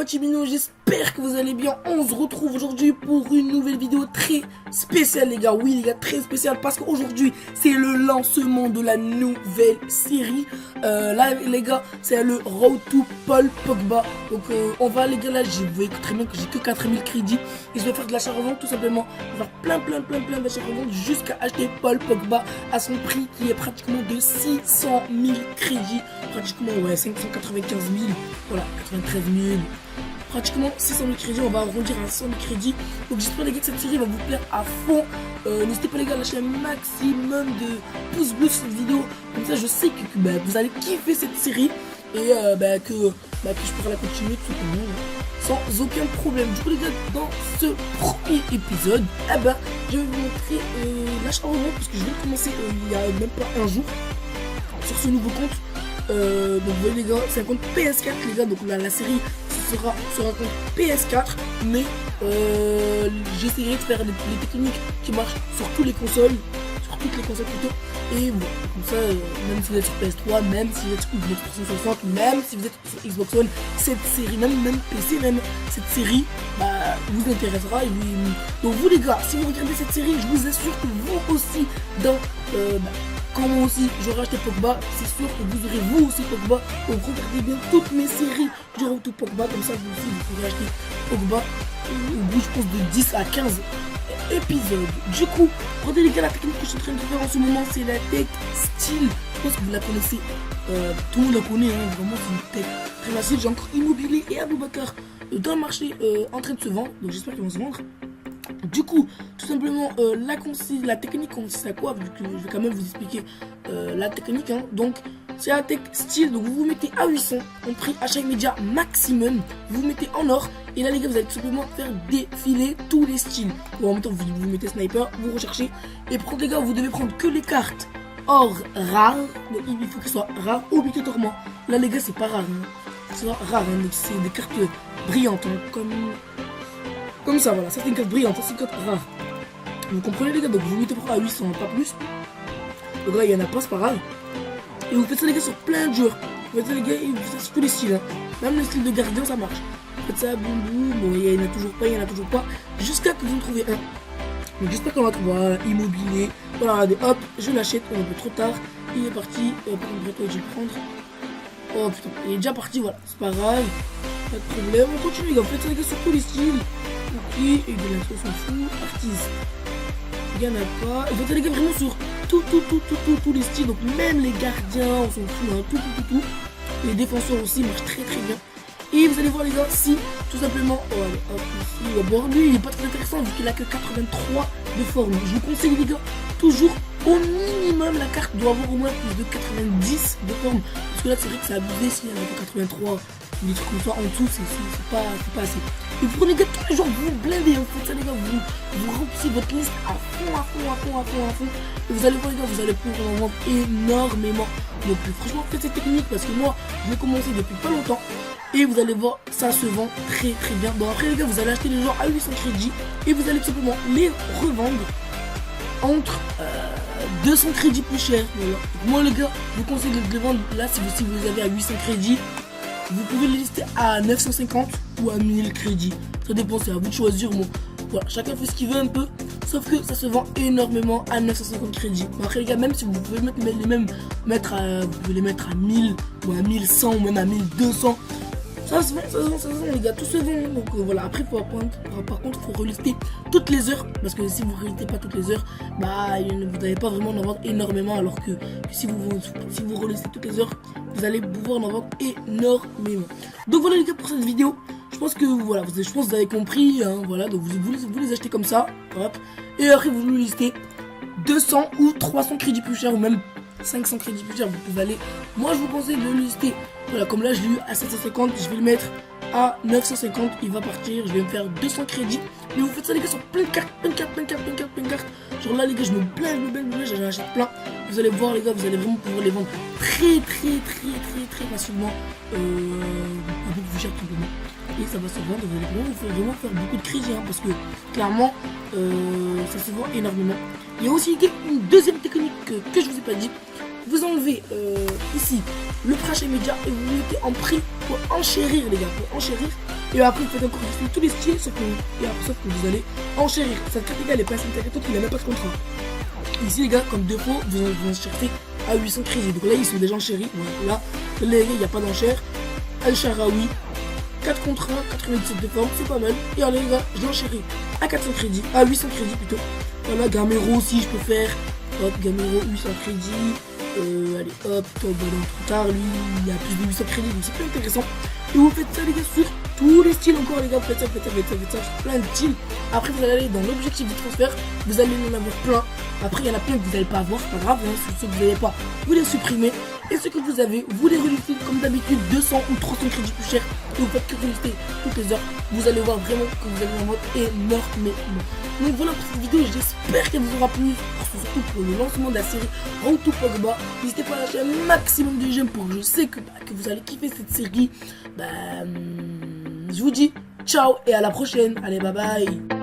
va Chimino, j'espère que vous allez bien. On se retrouve aujourd'hui pour une nouvelle vidéo très spéciale les gars. Oui les gars, très spéciale parce qu'aujourd'hui c'est le lancement de la nouvelle série. Là les gars, c'est le Road to Paul Pogba. Donc on va les gars, là vous voyez très bien que j'ai que 4000 crédits. Et je vais faire de l'achat-revente tout simplement. On va faire plein d'achat-revente jusqu'à acheter Paul Pogba à son prix qui est pratiquement de 600 000 crédits. Pratiquement ouais 595 000, voilà 93 000. Pratiquement 600 000 crédits, on va arrondir à 100 000 crédits. Donc j'espère les gars que cette série va vous plaire à fond. N'hésitez pas les gars à lâcher un maximum de pouces bleus sur cette vidéo. Comme ça je sais que vous allez kiffer cette série. Et que je pourrai la continuer tout simplement sans aucun problème. Du coup les gars, dans ce premier épisode, je vais vous montrer l'achat-revente parce que je viens de commencer il y a même pas un jour sur ce nouveau compte. Donc vous voyez les gars, c'est un compte PS4 les gars, donc la série sera sur un compte PS4, mais j'essaierai de faire les techniques qui marchent sur toutes les consoles plutôt. Et bon, comme ça, même si vous êtes sur PS3, même si vous êtes sur Xbox 360, même si vous êtes sur Xbox One, cette série, même PC, même cette série, vous intéressera. Et donc vous les gars, si vous regardez cette série, je vous assure que vous aussi, quand moi aussi j'aurai acheté Pogba, c'est sûr que vous aurez vous aussi Pogba. Donc regardez bien toutes mes séries du Road to Pogba, comme ça vous aussi vous pourrez acheter Pogba au bout je pense de 10 à 15 épisodes. Du coup, regardez les gars, la technique que je suis en train de faire en ce moment, c'est la tech style. Je pense que vous la connaissez, tout le monde la connaît, hein, vraiment c'est une tech très facile. J'ai encore Immobilier et Aboubacar dans le marché en train de se vendre, donc j'espère qu'ils vont se vendre. Du coup, tout simplement, la technique consiste à quoi? Vu que je vais quand même vous expliquer la technique, hein. Donc, c'est la tech style. Donc, vous vous mettez à 800 en prix achat immédiat maximum. Vous vous mettez en or. Et là, les gars, vous allez tout simplement faire défiler tous les styles. Ou en même temps, vous mettez sniper, vous recherchez. Et pour les gars, vous devez prendre que les cartes or rares. Donc, il faut qu'elles soient rares obligatoirement. Là, les gars, c'est pas rare. Hein. C'est rare, hein. Donc, c'est des cartes brillantes, hein, comme ça, voilà, ça c'est une carte brillante, ça c'est une carte rare. Vous comprenez les gars, donc vous mettez à 800, pas plus. Donc là il y en a pas, c'est pas grave. Et vous faites ça les gars sur plein de joueurs. Vous faites ça les gars, et vous faites ça sur tous les styles, hein. Même le style de gardien ça marche. Vous faites ça, boum boum, bon il y en a toujours pas, jusqu'à que vous en trouvez un. Donc j'espère qu'on va trouver, voilà, Immobilier. Voilà, regardez, hop, je l'achète, on est un peu trop tard. Il est parti, par contre je vais le prendre. Oh putain, il est déjà parti, voilà, c'est pas grave. Pas de problème, on continue les gars, vous faites ça les gars sur tous les styles. Ok, et bien on s'en fout, artiste, il n'y en a pas. Et vous les gars vraiment sur tous les styles, donc même les gardiens, on s'en fout, hein, tout. Les défenseurs aussi marchent très bien. Et vous allez voir les gars, si tout simplement, hop, ici, bon lui il est pas très intéressant vu qu'il a que 83 de forme. Je vous conseille les gars, toujours au minimum la carte doit avoir au moins plus de 90 de forme. Parce que là c'est vrai que c'est abusé s'il y en a que 83. Des trucs comme ça en dessous, c'est pas assez. Et vous prenez les gars tous les jours, vous blindez, vous faites ça les gars, vous remplissez votre liste à fond. Et vous allez voir les gars, vous allez pouvoir en vendre énormément. Donc franchement faites cette technique parce que moi je l'ai commencé depuis pas longtemps. Et vous allez voir, ça se vend très bien. Bon après les gars, vous allez acheter les joueurs à 800 crédits et vous allez tout simplement les revendre entre 200 crédits plus cher. Voilà. Donc, moi les gars, je vous conseille de les vendre là si vous avez à 800 crédits. Vous pouvez les lister à 950 ou à 1000 crédits. Ça dépend, c'est à vous de choisir. Bon, voilà, chacun fait ce qu'il veut un peu. Sauf que ça se vend énormément à 950 crédits. Bon, après les gars, même si vous pouvez mettre vous pouvez les mettre à 1000 ou à 1100 ou même à 1200. Ça se vend les gars, tout se vend. Donc voilà, après par contre, il faut relister toutes les heures. Parce que si vous ne relistez pas toutes les heures, vous n'allez pas vraiment en vendre énormément. Alors que si vous relistez toutes les heures, vous allez pouvoir en vendre énormément. Donc voilà les gars pour cette vidéo. Je pense que voilà, je pense que vous avez compris, hein, voilà, donc vous les achetez comme ça, hop, et après vous nous listez 200 ou 300 crédits plus cher ou même 500 crédits plus cher, vous pouvez aller. Moi je vous conseille de le lister, voilà, comme là je l'ai eu à 750, je vais le mettre à 950, il va partir, je vais me faire 200 crédits. Mais vous faites ça les gars sur plein de cartes, genre là les gars je me blinde, j'en achète plein. Vous allez voir les gars, vous allez vraiment pouvoir les vendre très facilement, un peu plus cher tout simplement. Et ça va se vendre, vous allez vraiment faire beaucoup de crédits, hein, parce que clairement ça se vend énormément. Il y a aussi une deuxième technique que je vous ai pas dit. vous enlevez ici le crash immédiat et vous mettez en prix pour enchérir les gars, pour enchérir. Et après vous faites encore tous les styles, sauf que vous allez enchérir. Cette carte les gars elle est pas intéressante, il n'a même pas de contrat. Ici les gars, comme défaut, vous enchérez à 800 crédits. Donc là ils sont déjà enchéris. Voilà, là les gars il n'y a pas d'enchère. Al-Sharawi, 4 contrats, 97 de forme, c'est pas mal. Et alors les gars, je l'enchéris à 400 crédits, à 800 crédits plutôt. Voilà, Gamero aussi je peux faire. Hop, Gamero 800 crédits. Allez hop, trop tard, lui il a plus de 800 crédits, donc c'est plus intéressant. Et vous faites ça les gars sur tous les styles encore les gars, vous faites ça, sur plein de styles. Après vous allez aller dans l'objectif du transfert, vous allez en avoir plein. Après il y en a plein que vous n'allez pas avoir, c'est pas grave, hein, ceux que vous n'avez pas, vous les supprimez. Et ceux que vous avez, vous les relistez comme d'habitude 200 ou 300 crédits plus cher. Et vous faites que relister toutes les heures. Vous allez voir vraiment que vous allez en mode énormément. Donc voilà pour cette vidéo, j'espère qu'elle vous aura plu. Surtout pour le lancement de la série Road to Pogba. N'hésitez pas à lâcher un maximum de j'aime pour que je sais que vous allez kiffer cette série. Je vous dis ciao et à la prochaine. Allez bye bye.